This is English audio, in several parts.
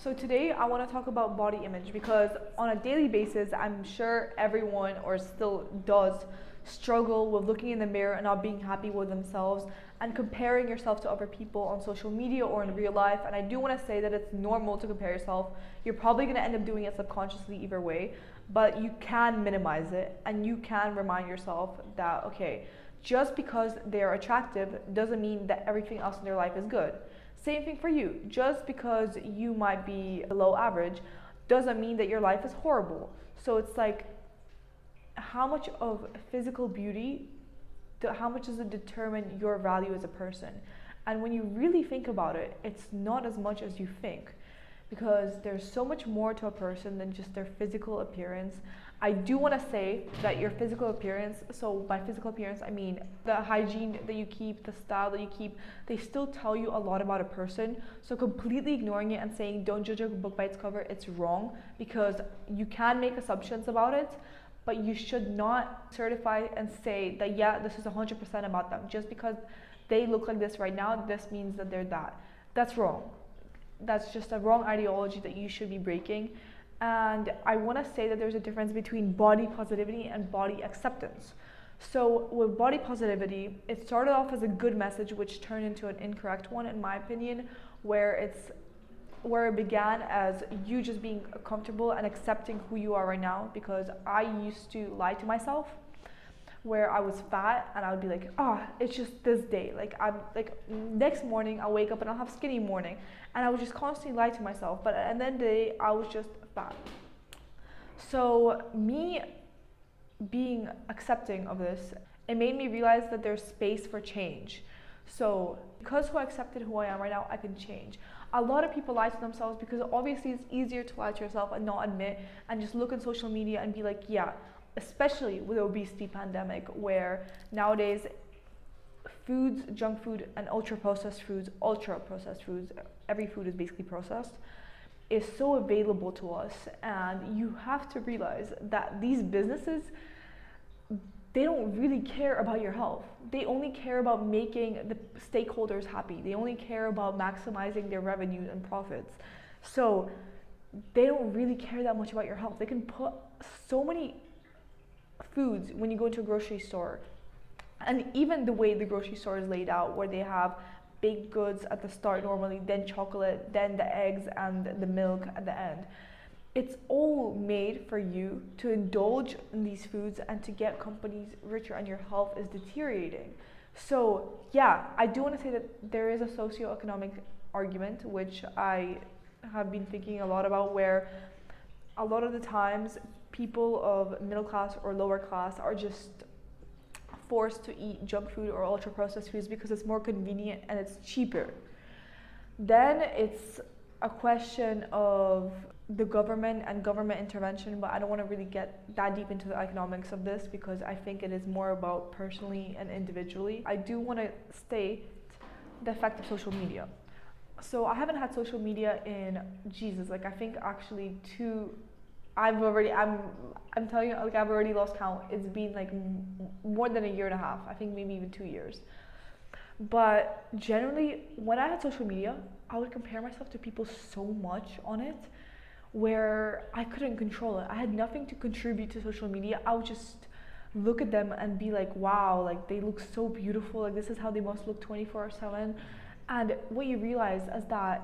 So today I want to talk about body image because on a daily basis, I'm sure everyone or still does struggle with looking in the mirror and not being happy with themselves and comparing yourself to other people on social media or in real life. And I do want to say that it's normal to compare yourself. You're probably going to end up doing it subconsciously either way, but you can minimize it and you can remind yourself that, okay, just because they're attractive doesn't mean that everything else in their life is good. Same thing for you. Just because you might be below average doesn't mean that your life is horrible. So it's like, how much of physical beauty, how much does it determine your value as a person? And when you really think about it, it's not as much as you think, because there's so much more to a person than just their physical appearance. I do want to say that your physical appearance, so by physical appearance I mean the hygiene that you keep, the style that you keep, they still tell you a lot about a person. So completely ignoring it and saying don't judge a book by its cover, it's wrong, because you can make assumptions about it, but you should not certify and say that yeah, this is 100% about them. Just because they look like this right now, this means that they're that. That's wrong. That's just a wrong ideology that you should be breaking. And I want to say that there's a difference between body positivity and body acceptance. So with body positivity, it started off as a good message which turned into an incorrect one in my opinion, where it began as you just being comfortable and accepting who you are right now. Because I used to lie to myself, where I was fat and I would be like, it's just this day. Like I'm like next morning I'll wake up and I'll have skinny morning, and I would just constantly lie to myself. But at the end of the day, I was just fat. So me being accepting of this, it made me realize that there's space for change. So because I accepted who I am right now, I can change. A lot of people lie to themselves because obviously it's easier to lie to yourself and not admit and just look on social media and be like, yeah, especially with the obesity pandemic, where nowadays foods, junk food and ultra processed foods, every food is basically processed, is so available to us. And you have to realize that these businesses, they don't really care about your health. They only care about making the stakeholders happy. They only care about maximizing their revenues and profits. So they don't really care that much about your health. They can put so many foods when you go into a grocery store, and even the way the grocery store is laid out, where they have baked goods at the start normally, then chocolate, then the eggs and the milk at the end. It's all made for you to indulge in these foods and to get companies richer, and your health is deteriorating. So yeah, I do want to say that there is a socioeconomic argument, which I have been thinking a lot about, where a lot of the times people of middle class or lower class are just forced to eat junk food or ultra processed foods because it's more convenient and it's cheaper. Then it's a question of the government and government intervention, but I don't want to really get that deep into the economics of this because I think it is more about personally and individually. I do want to state the effect of social media. So I haven't had social media in like I think actually I'm telling you, like I've already lost count. It's been like more than a year and a half. I think maybe even 2 years. But generally, when I had social media, I would compare myself to people so much on it, where I couldn't control it. I had nothing to contribute to social media. I would just look at them and be like, wow, like they look so beautiful. Like this is how they must look 24/7. And what you realize is that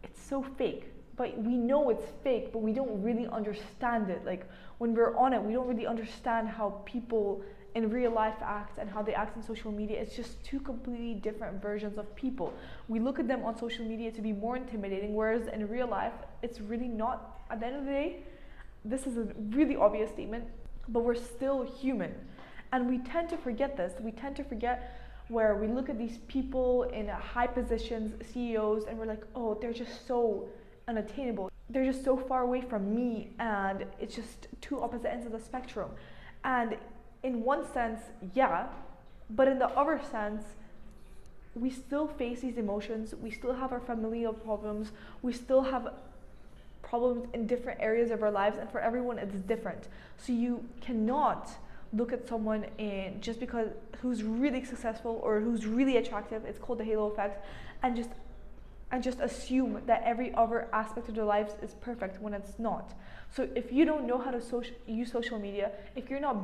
it's so fake. But we know it's fake, but we don't really understand it. Like when we're on it, we don't really understand how people in real life act and how they act on social media. It's just two completely different versions of people. We look at them on social media to be more intimidating, whereas in real life, it's really not. At the end of the day, this is a really obvious statement, but we're still human. And we tend to forget this. We tend to forget where we look at these people in high positions, CEOs, and we're like, oh, they're just so unattainable. They're just so far away from me, and it's just two opposite ends of the spectrum. And in one sense, yeah, but in the other sense, we still face these emotions. We still have our familial problems. We still have problems in different areas of our lives, and for everyone it's different. So you cannot look at someone in just because who's really successful or who's really attractive, it's called the halo effect, and just and just assume that every other aspect of their lives is perfect when it's not. So if you don't know how to use social media, if you're not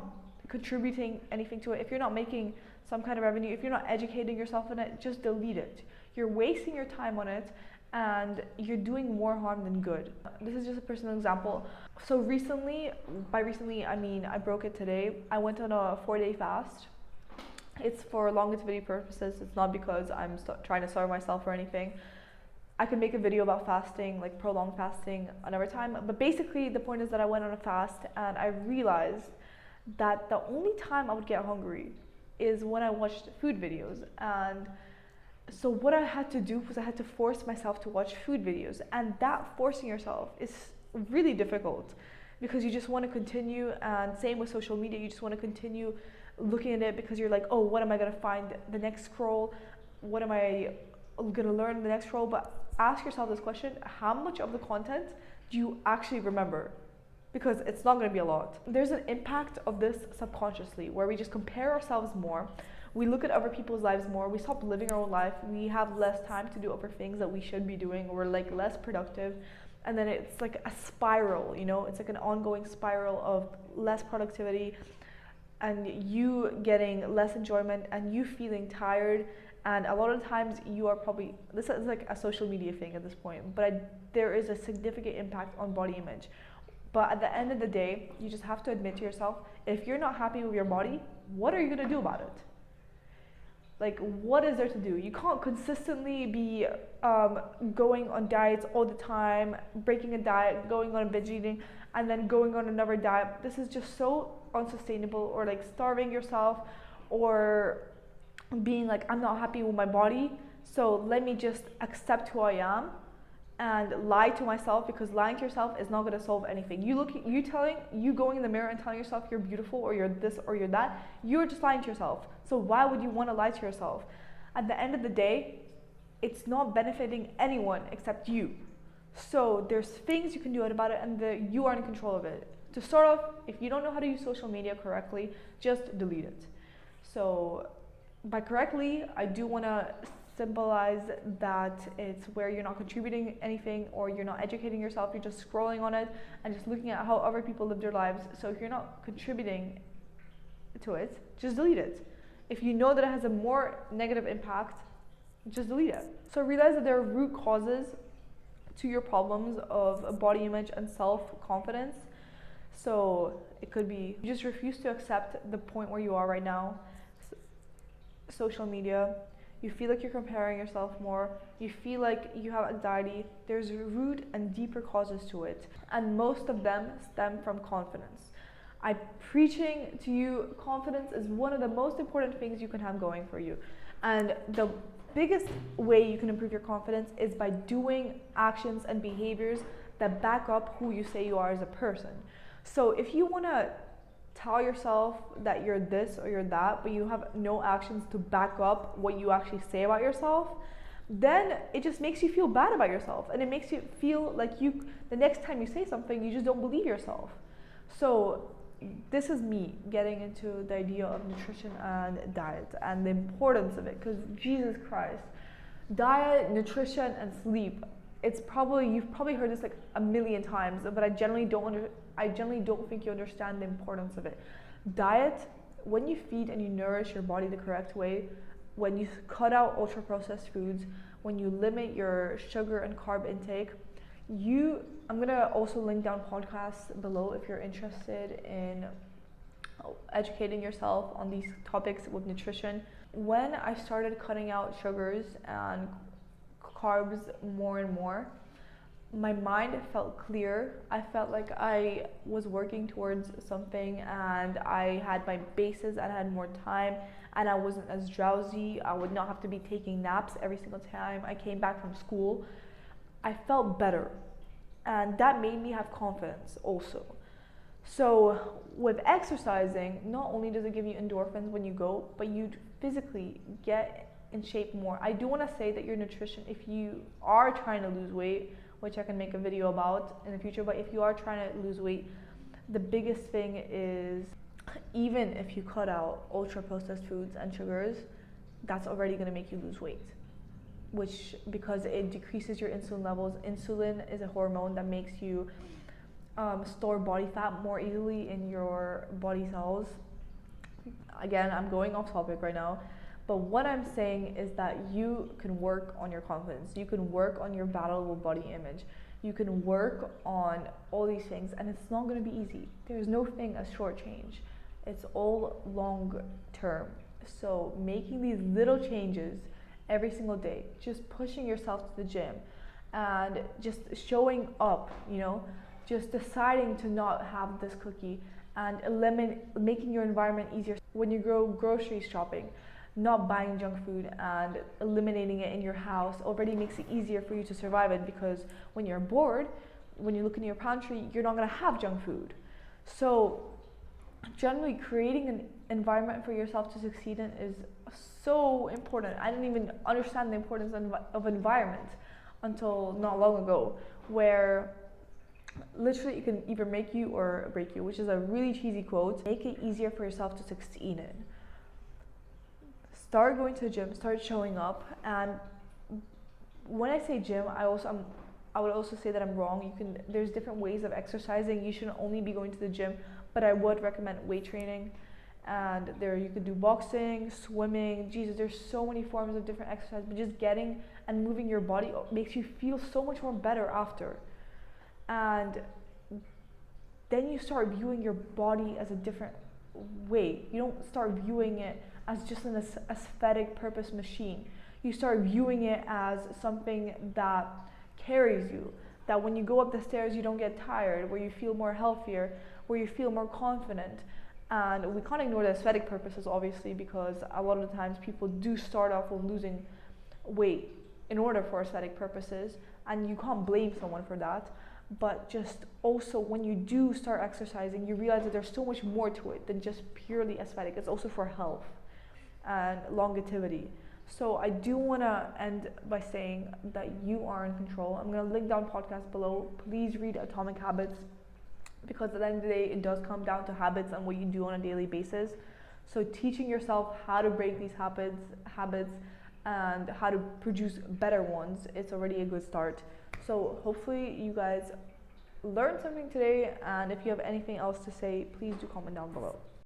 contributing anything to it, if you're not making some kind of revenue, if you're not educating yourself on it, just delete it. You're wasting your time on it, and you're doing more harm than good. This is just a personal example. So recently, by recently I mean I broke it today, I went on a 4-day fast. It's for longevity purposes. It's not because I'm trying to starve myself or anything. I could make a video about fasting, like prolonged fasting, another time. But basically the point is that I went on a fast, and I realized that the only time I would get hungry is when I watched food videos. And so what I had to do was I had to force myself to watch food videos, and that forcing yourself is really difficult because you just want to continue. And same with social media, you just want to continue looking at it because you're like, oh, what am I going to find the next scroll? What am I going to learn in the next scroll? But ask yourself this question: how much of the content do you actually remember? Because it's not going to be a lot. There's an impact of this subconsciously, where we just compare ourselves more. We look at other people's lives more. We stop living our own life. We have less time to do other things that we should be doing. We're like less productive. And then it's like a spiral, you know? It's like an ongoing spiral of less productivity, and you getting less enjoyment, and you feeling tired. And a lot of times you are probably, this is like a social media thing at this point, but there is a significant impact on body image. But at the end of the day, you just have to admit to yourself, if you're not happy with your body, what are you gonna do about it? Like, what is there to do? You can't consistently be going on diets all the time, breaking a diet, going on binge eating, and then going on another diet. This is just so unsustainable. Or like starving yourself, or being like, I'm not happy with my body, so let me just accept who I am and lie to myself, because lying to yourself is not going to solve anything. You going in the mirror and telling yourself you're beautiful, or you're this, or you're that, you're just lying to yourself. So why would you want to lie to yourself? At the end of the day, it's not benefiting anyone except you. So there's things you can do about it, and you are in control of it. To start off, if you don't know how to use social media correctly, just delete it. So by correctly, I do want to symbolize that it's where you're not contributing anything, or you're not educating yourself, you're just scrolling on it and just looking at how other people live their lives. So if you're not contributing to it, just delete it. If you know that it has a more negative impact, just delete it. So realize that there are root causes to your problems of body image and self-confidence. So it could be you just refuse to accept the point where you are right now. Social media, you feel like you're comparing yourself more, you feel like you have anxiety. There's root and deeper causes to it, and most of them stem from confidence. I'm preaching to you, confidence is one of the most important things you can have going for you, and the biggest way you can improve your confidence is by doing actions and behaviors that back up who you say you are as a person. So if you want to tell yourself that you're this or you're that, but you have no actions to back up what you actually say about yourself, then it just makes you feel bad about yourself, and it makes you feel like the next time you say something, you just don't believe yourself. So this is me getting into the idea of nutrition and diet and the importance of it, because Jesus Christ, diet, nutrition, and sleep, you've probably heard this like a million times, but I generally don't think you understand the importance of it. Diet, when you feed and you nourish your body the correct way, when you cut out ultra processed foods, when you limit your sugar and carb intake, I'm gonna also link down podcasts below if you're interested in educating yourself on these topics with nutrition. When I started cutting out sugars and carbs more and more, my mind felt clear. I felt like I was working towards something, and I had my bases, and I had more time, and I wasn't as drowsy. I would not have to be taking naps every single time I came back from school. I felt better, and that made me have confidence also. So with exercising, not only does it give you endorphins when you go, but you physically get in shape more. I do want to say that your nutrition, if you are trying to lose weight, which I can make a video about in the future, but if you are trying to lose weight, the biggest thing is, even if you cut out ultra processed foods and sugars, that's already going to make you lose weight. which because it decreases your insulin levels. Insulin is a hormone that makes you store body fat more easily in your body cells. Again, I'm going off topic right now, but what I'm saying is that you can work on your confidence, you can work on your battle with body image, you can work on all these things, and it's not going to be easy. There's no thing as short change, it's all long term. So making these little changes every single day, just pushing yourself to the gym and just showing up, just deciding to not have this cookie, and making your environment easier. When you go grocery shopping, not buying junk food and eliminating it in your house already makes it easier for you to survive it, because when you're bored, when you look in your pantry, you're not going to have junk food. So generally creating an environment for yourself to succeed in is so important. I didn't even understand the importance of environment until not long ago, where literally it can either make you or break you, which is a really cheesy quote. Make it easier for yourself to succeed in. Start going to the gym, start showing up. And when I say gym, I would also say that I'm wrong. There's different ways of exercising. You shouldn't only be going to the gym, but I would recommend weight training. And there you could do boxing, swimming. Jesus, there's so many forms of different exercise, but just getting and moving your body makes you feel so much more better after. And then you start viewing your body as a different way. You don't start viewing it as just an aesthetic purpose machine. You start viewing it as something that carries you, that when you go up the stairs you don't get tired, where you feel more healthier, where you feel more confident. And we can't ignore the aesthetic purposes, obviously, because a lot of the times people do start off with losing weight in order for aesthetic purposes, and you can't blame someone for that. But just also when you do start exercising, you realize that there's so much more to it than just purely aesthetic. It's also for health and longevity. So I do want to end by saying that you are in control. I'm going to link down podcast below. Please read Atomic Habits, because at the end of the day, it does come down to habits and what you do on a daily basis. So teaching yourself how to break these habits and how to produce better ones, it's already a good start. So hopefully you guys learned something today, and if you have anything else to say, please do comment down below.